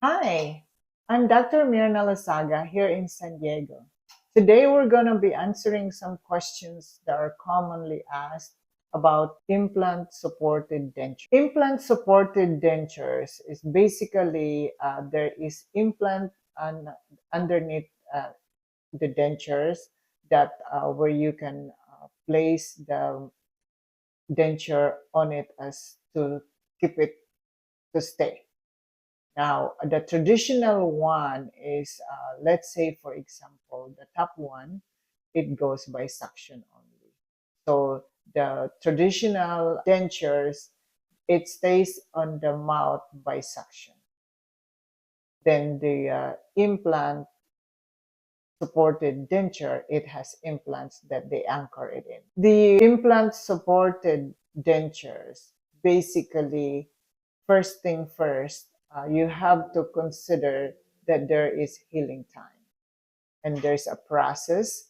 Hi, I'm Dr. Myrna Lazaga here in San Diego. Today we're going to be answering some questions that are commonly asked about implant supported dentures. Implant supported dentures is basically there is implant underneath the dentures that where you can place the denture on it as to keep it to stay. Now, the traditional one is, let's say, for example, the top one, it goes by suction only. So the traditional dentures, it stays on the mouth by suction. Then the implant supported denture, it has implants that they anchor it in. The implant supported dentures, basically, first thing first, you have to consider that there is healing time and there's a process.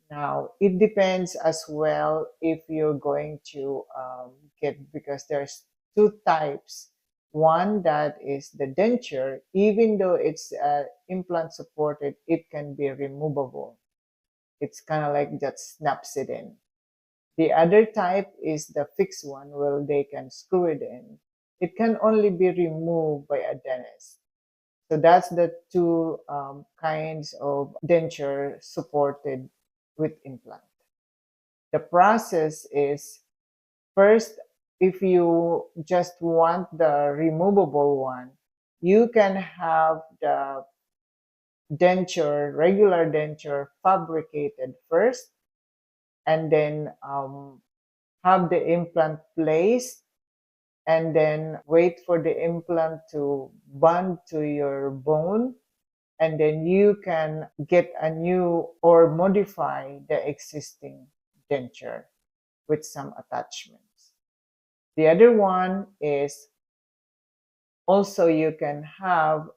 Now, it depends as well if you're going to get, because there's two types. One that is the denture, even though it's implant supported, it can be removable. It's kind of like that snaps it in. The other type is the fixed one where they can screw it in. It can only be removed by a dentist. So that's the two kinds of denture supported with implant. The process is first, if you just want the removable one, you can have the denture, regular denture fabricated first, and then have the implant placed and then wait for the implant to bond to your bone, and then you can get a new or modify the existing denture with some attachments. The other one is also you can have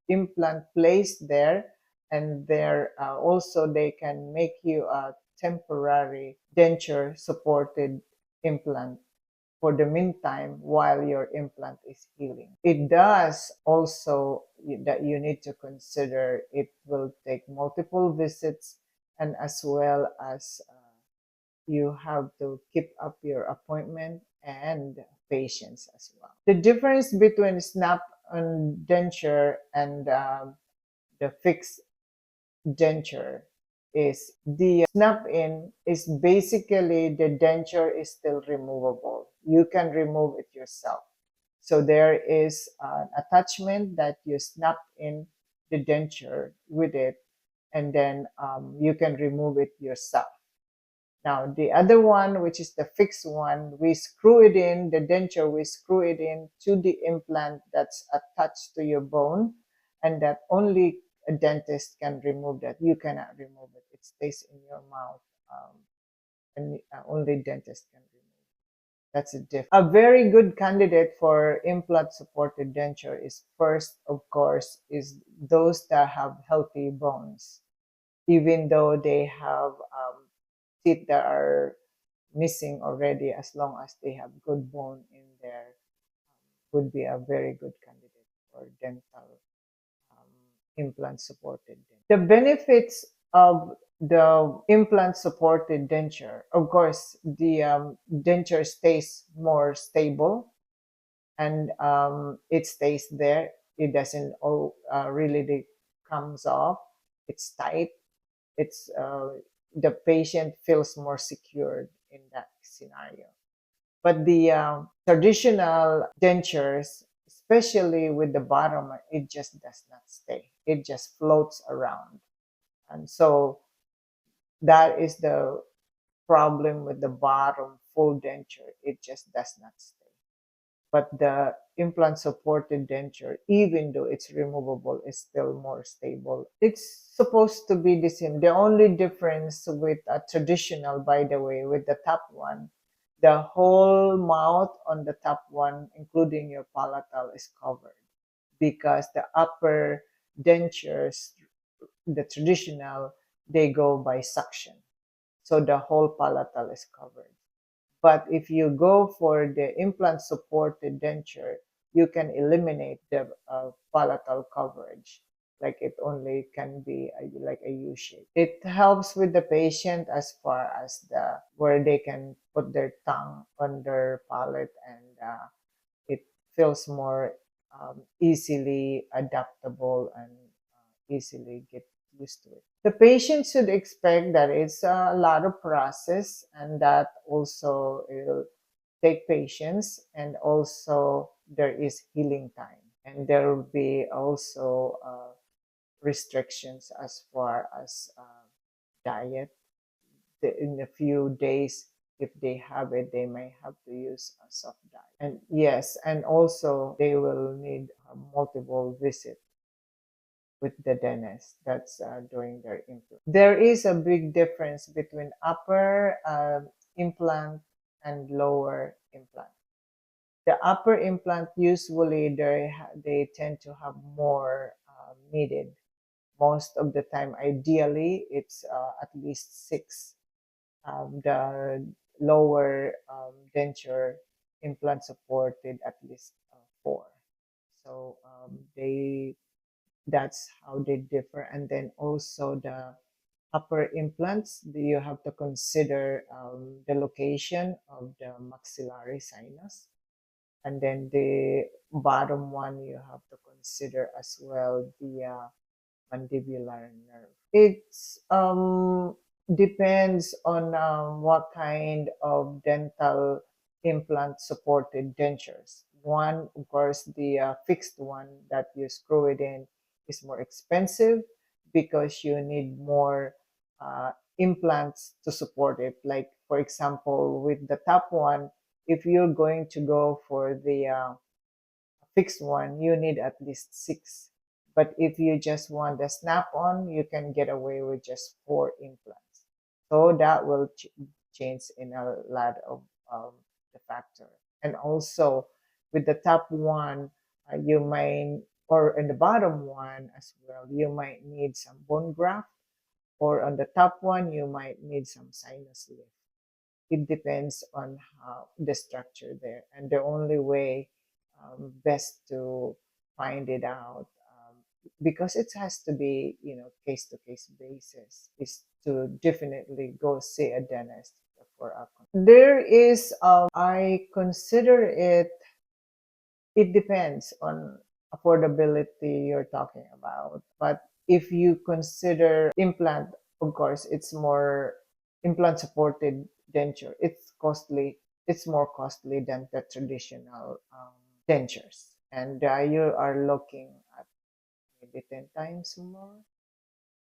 implant placed there, and there also they can make you a temporary denture supported implant for the meantime while your implant is healing. It does also that you need to consider it will take multiple visits, and as well as you have to keep up your appointment and patience as well. The difference between snap on denture and the fixed denture is the snap in is basically the denture is still removable. You can remove it yourself. So there is an attachment that you snap in the denture with it, and then you can remove it yourself. Now, the other one, which is the fixed one, we screw it in, the denture, we screw it in to the implant that's attached to your bone, and that only a dentist can remove that. You cannot remove it. It stays in your mouth, and only dentist can remove it. That's a difference. A very good candidate for implant-supported denture is first, of course, is those that have healthy bones, even though they have teeth that are missing already. As long as they have good bone in there, would be a very good candidate for dental implant supported denture. The benefits of the implant supported denture, of course, the denture stays more stable, and it stays there. It doesn't really comes off. It's tight. It's the patient feels more secured in that scenario. But the traditional dentures, especially with the bottom, it just does not stay. It just floats around. And so that is the problem with the bottom full denture. It just does not stay. But the implant supported denture, even though it's removable, is still more stable. It's supposed to be the same. The only difference with a traditional, by the way, with the top one, the whole mouth on the top one, including your palatal, is covered, because the upper dentures, the traditional, they go by suction. So the whole palatal is covered. But if you go for the implant supported denture, you can eliminate the palatal coverage. Like it only can be like a U shape. It helps with the patient as far as the where they can put their tongue on their palate, and it feels more easily adaptable and easily get used to it. The patient should expect that it's a lot of process, and that also will take patience, and also there is healing time, and there will be also restrictions as far as diet. In a few days, if they have it, they may have to use a soft diet. And yes, and also they will need a multiple visit with the dentist. That's during their implant. There is a big difference between upper implant and lower implant. The upper implant, usually they tend to have more needed. Most of the time, ideally, it's at least six. The lower denture implant supported at least four. So that's how they differ. And then also the upper implants, you have to consider the location of the maxillary sinus. And then the bottom one, you have to consider as well the mandibular nerve. It's depends on what kind of dental implant supported dentures. One, of course, the fixed one that you screw it in is more expensive because you need more implants to support it. Like, for example, with the top one, if you're going to go for the fixed one, you need at least six. But if you just want the snap-on, you can get away with just four implants. So that will change in a lot of the factor. And also with the top one, you might, or in the bottom one as well, you might need some bone graft, or on the top one, you might need some sinus lift. It depends on how the structure there, and the only way best to find it out, because it has to be, case to case basis, is to definitely go see a dentist for a there is I consider it depends on affordability you're talking about. But if you consider implant, of course, it's more implant supported denture. It's more costly than the traditional dentures. And you are looking at maybe 10 times more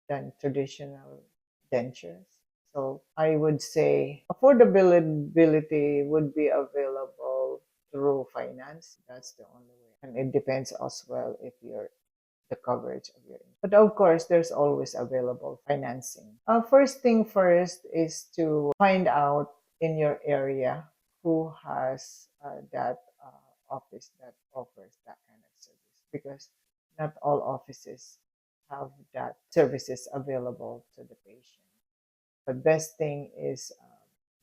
than traditional dentures. So I would say affordability would be available through finance. That's the only way. And it depends as well if you're the coverage of your income. But of course, there's always available financing. First thing first is to find out in your area who has that office that offers that kind of service, because not all offices have that services available to the patient. But best thing is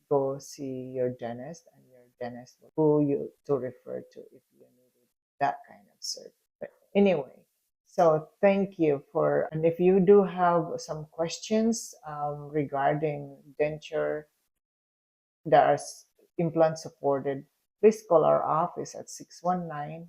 go see your dentist, and your dentist will who you to refer to if you needed that kind of service. But anyway, so thank you for, and if you do have some questions regarding denture that are implant supported, please call our office at 619-477-0570.